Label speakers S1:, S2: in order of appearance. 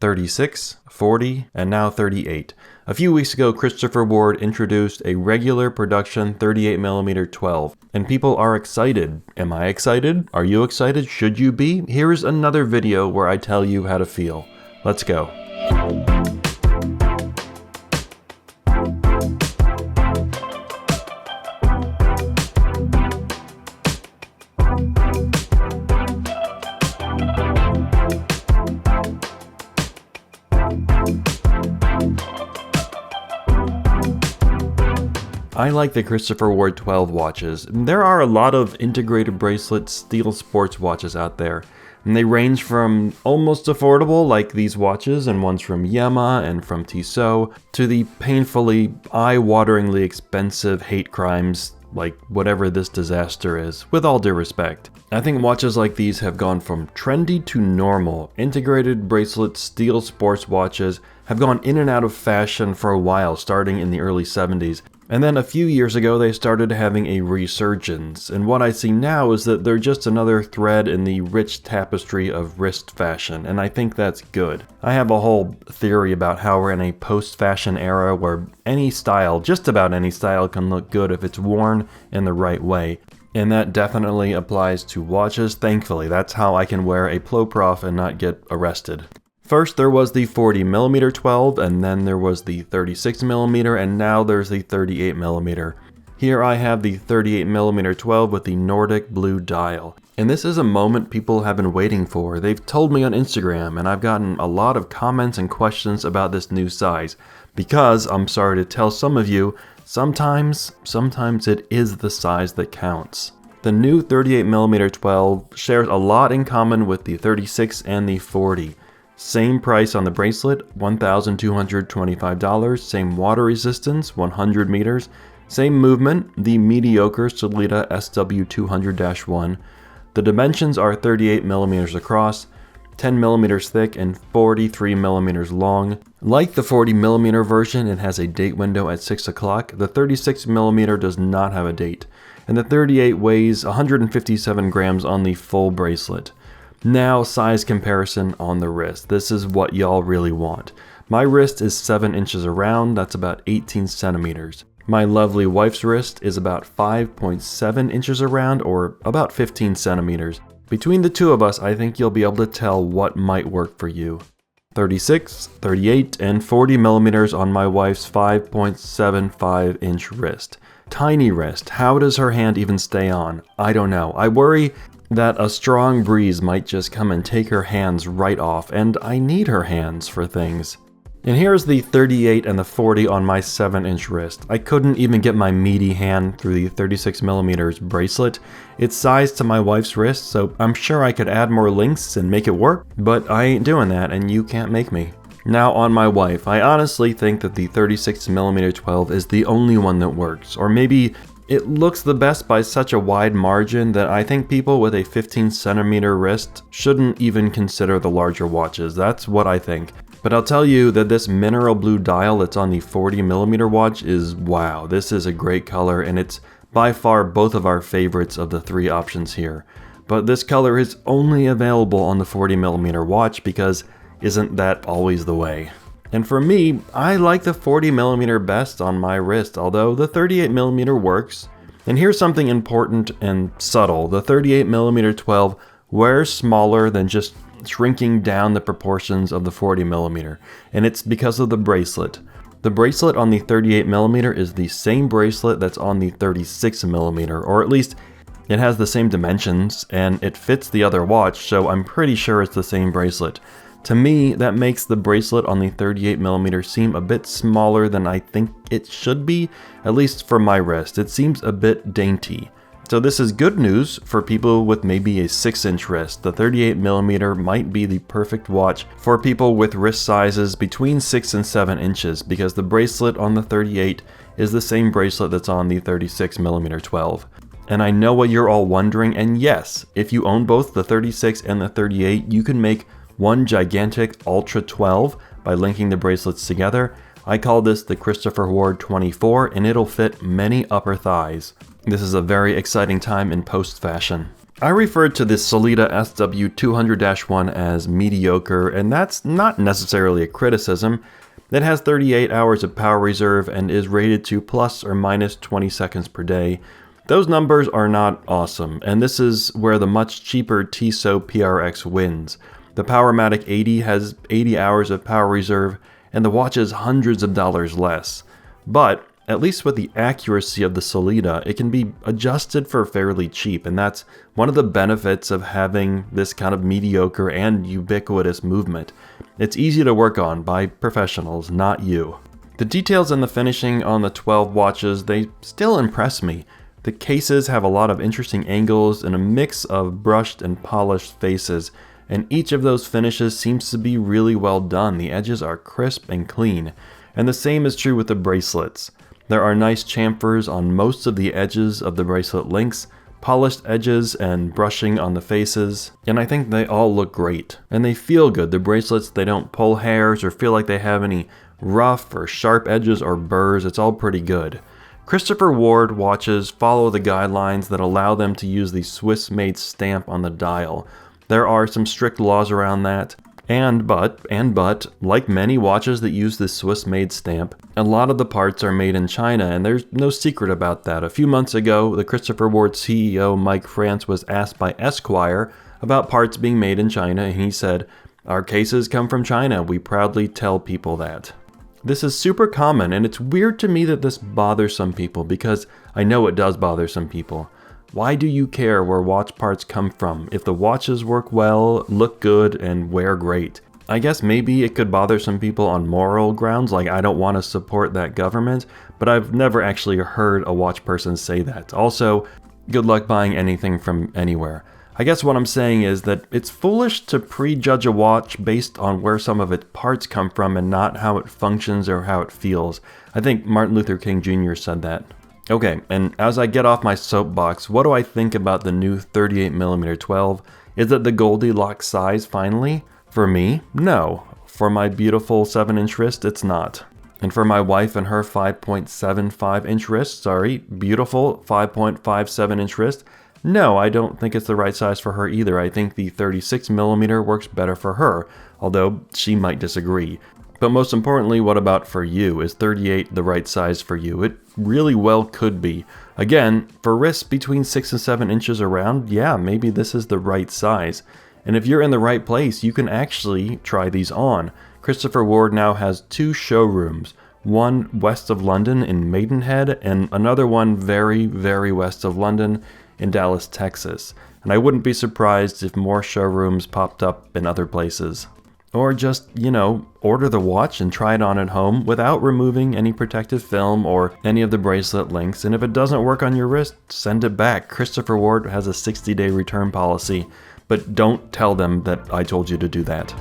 S1: 36, 40, and now 38. A few weeks ago, Christopher Ward introduced a regular production 38mm 12, and people are excited. Am I excited? Are you excited? Should you be? Here is another video where I tell you how to feel. Let's go. I like the Christopher Ward 12 watches. There are a lot of integrated bracelet steel sports watches out there, and they range from almost affordable like these watches and ones from Yema and from Tissot to the painfully eye-wateringly expensive hate crimes like whatever this disaster is, with all due respect. I think watches like these have gone from trendy to normal. Integrated bracelet steel sports watches have gone in and out of fashion for a while, starting in the early 70s. And then a few years ago, they started having a resurgence, and what I see now is that they're just another thread in the rich tapestry of wrist fashion, and I think that's good. I have a whole theory about how we're in a post-fashion era where any style, just about any style, can look good if it's worn in the right way. And that definitely applies to watches, thankfully. That's how I can wear a Ploprof and not get arrested. First, there was the 40mm 12, and then there was the 36mm, and now there's the 38mm. Here I have the 38mm 12 with the Nordic blue dial. And this is a moment people have been waiting for. They've told me on Instagram, and I've gotten a lot of comments and questions about this new size. Because, I'm sorry to tell some of you, sometimes it is the size that counts. The new 38mm 12 shares a lot in common with the 36 and the 40. Same price on the bracelet, $1,225, same water resistance, 100 meters, same movement, the mediocre Sellita SW200-1. The dimensions are 38mm across, 10mm thick, and 43mm long. Like the 40mm version, it has a date window at 6 o'clock. The 36mm does not have a date, and the 38 weighs 157 grams on the full bracelet. Now, size comparison on the wrist. This is what y'all really want. My wrist is 7 inches around, that's about 18 centimeters. My lovely wife's wrist is about 5.7 inches around, or about 15 centimeters. Between the two of us, I think you'll be able to tell what might work for you. 36, 38, and 40mm on my wife's 5.75 inch wrist. Tiny wrist. How does her hand even stay on? I don't know. I worry that a strong breeze might just come and take her hands right off, and I need her hands for things. And here's the 38 and the 40 on my 7-inch wrist. I couldn't even get my meaty hand through the 36mm bracelet. It's sized to my wife's wrist, so I'm sure I could add more links and make it work, but I ain't doing that, and you can't make me. Now on my wife, I honestly think that the 36mm 12 is the only one that works, or maybe it looks the best by such a wide margin that I think people with a 15cm wrist shouldn't even consider the larger watches. That's what I think. But I'll tell you that this mineral blue dial that's on the 40mm watch is wow. This is a great color, and it's by far both of our favorites of the three options here. But this color is only available on the 40mm watch because isn't that always the way? And for me, I like the 40mm best on my wrist, although the 38mm works. And here's something important and subtle. The 38mm 12 wears smaller than just shrinking down the proportions of the 40mm, and it's because of the bracelet. The bracelet on the 38mm is the same bracelet that's on the 36mm, or at least it has the same dimensions, and it fits the other watch, so I'm pretty sure it's the same bracelet. To me, that makes the bracelet on the 38mm seem a bit smaller than I think it should be, at least for my wrist. It seems a bit dainty. So this is good news for people with maybe a 6-inch wrist. The 38mm might be the perfect watch for people with wrist sizes between 6 and 7 inches, because the bracelet on the 38 is the same bracelet that's on the 36mm 12. And I know what you're all wondering, and yes, if you own both the 36 and the 38, you can make one gigantic Ultra 12 by linking the bracelets together. I call this the Christopher Ward 24, and it'll fit many upper thighs. This is a very exciting time in post-fashion. I referred to the Sellita SW200-1 as mediocre, and that's not necessarily a criticism. It has 38 hours of power reserve and is rated to plus or minus 20 seconds per day. Those numbers are not awesome, and this is where the much cheaper Tissot PRX wins. The Powermatic 80 has 80 hours of power reserve, and the watch is hundreds of dollars less. But at least with the accuracy of the Sellita, it can be adjusted for fairly cheap, and that's one of the benefits of having this kind of mediocre and ubiquitous movement. It's easy to work on by professionals, not you. The details and the finishing on the 12 watches, they still impress me. The cases have a lot of interesting angles and a mix of brushed and polished faces, and each of those finishes seems to be really well done. The edges are crisp and clean, and the same is true with the bracelets. There are nice chamfers on most of the edges of the bracelet links, polished edges and brushing on the faces, and I think they all look great. And they feel good. The bracelets, they don't pull hairs or feel like they have any rough or sharp edges or burrs. It's all pretty good. Christopher Ward watches follow the guidelines that allow them to use the Swiss-made stamp on the dial. There are some strict laws around that. But, like many watches that use this Swiss-made stamp, a lot of the parts are made in China, and there's no secret about that. A few months ago, the Christopher Ward CEO, Mike France, was asked by Esquire about parts being made in China, and he said, "Our cases come from China. We proudly tell people that." This is super common, and it's weird to me that this bothers some people, because I know it does bother some people. Why do you care where watch parts come from if the watches work well, look good, and wear great? I guess maybe it could bother some people on moral grounds, like I don't want to support that government, but I've never actually heard a watch person say that. Also, good luck buying anything from anywhere. I guess what I'm saying is that it's foolish to prejudge a watch based on where some of its parts come from and not how it functions or how it feels. I think Martin Luther King Jr. said that. Okay, and as I get off my soapbox, what do I think about the new 38mm 12? Is it the Goldilocks size finally? For me, no. For my beautiful 7-inch wrist, it's not. And for my wife and her 5.75-inch wrist, beautiful 5.57-inch wrist, no, I don't think it's the right size for her either. I think the 36mm works better for her, although she might disagree. But most importantly, what about for you? Is 38 the right size for you? It really well could be. Again, for wrists between 6 and 7 inches around, yeah, maybe this is the right size. And if you're in the right place, you can actually try these on. Christopher Ward now has 2 showrooms, one west of London in Maidenhead, and another one very, very west of London in Dallas, Texas. And I wouldn't be surprised if more showrooms popped up in other places. Or just, order the watch and try it on at home without removing any protective film or any of the bracelet links. And if it doesn't work on your wrist, send it back. Christopher Ward has a 60-day return policy, but don't tell them that I told you to do that.